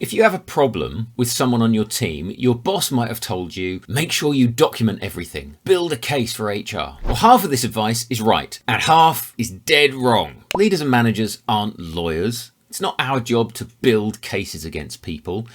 If you have a problem with someone on your team, your boss might have told you, make sure you document everything, build a case for HR. Well, half of this advice is right, and half is dead wrong. Leaders and managers aren't lawyers. It's not our job to build cases against people.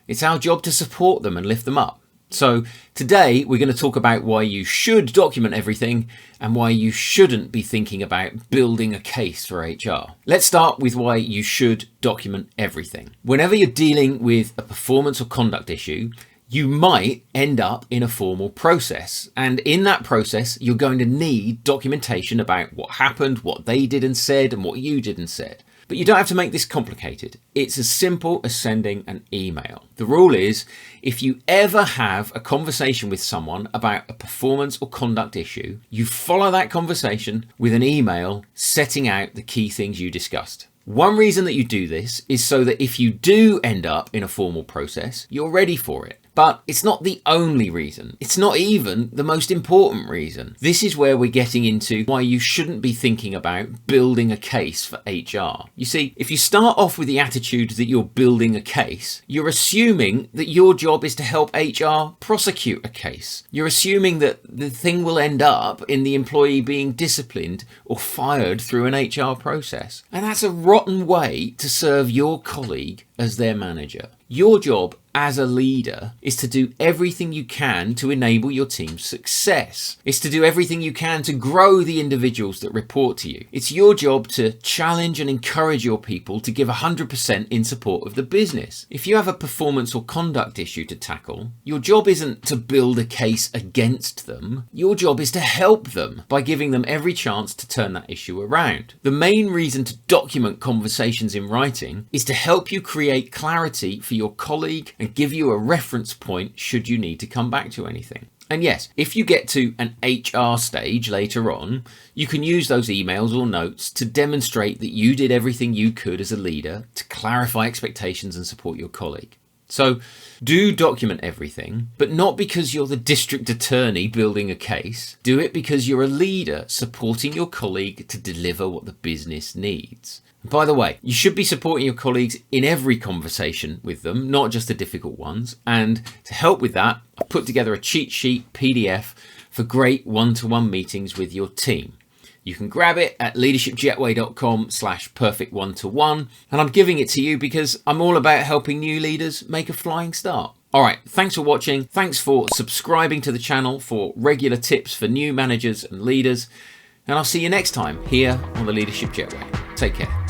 It's our job to support them and lift them up. So today we're going to talk about why you should document everything and why you shouldn't be thinking about building a case for HR. Let's start with why you should document everything. Whenever you're dealing with a performance or conduct issue, you might end up in a formal process. And in that process, you're going to need documentation about what happened, what they did and said, and what you did and said. But you don't have to make this complicated. It's as simple as sending an email. The rule is, if you ever have a conversation with someone about a performance or conduct issue, you follow that conversation with an email setting out the key things you discussed. One reason that you do this is so that if you do end up in a formal process, you're ready for it. But it's not the only reason. It's not even the most important reason. This is where we're getting into why you shouldn't be thinking about building a case for HR. You see, if you start off with the attitude that you're building a case, you're assuming that your job is to help HR prosecute a case. You're assuming that the thing will end up in the employee being disciplined or fired through an HR process. And that's a rotten way to serve your colleague as their manager. Your job as a leader is to do everything you can to enable your team's success. It's to do everything you can to grow the individuals that report to you. It's your job to challenge and encourage your people to give 100% in support of the business. If you have a performance or conduct issue to tackle, your job isn't to build a case against them. Your job is to help them by giving them every chance to turn that issue around. The main reason to document conversations in writing is to help you create clarity for your colleague and give you a reference point should you need to come back to anything. And yes, if you get to an HR stage later on, you can use those emails or notes to demonstrate that you did everything you could as a leader to clarify expectations and support your colleague. So do document everything, but not because you're the district attorney building a case. Do it because you're a leader supporting your colleague to deliver what the business needs. By the way, you should be supporting your colleagues in every conversation with them, not just the difficult ones. And to help with that, I've put together a cheat sheet PDF for great one-to-one meetings with your team. You can grab it at leadershipjetway.com/perfect1-to-1. And I'm giving it to you because I'm all about helping new leaders make a flying start. All right, thanks for watching. Thanks for subscribing to the channel for regular tips for new managers and leaders. And I'll see you next time here on the Leadership Jetway. Take care.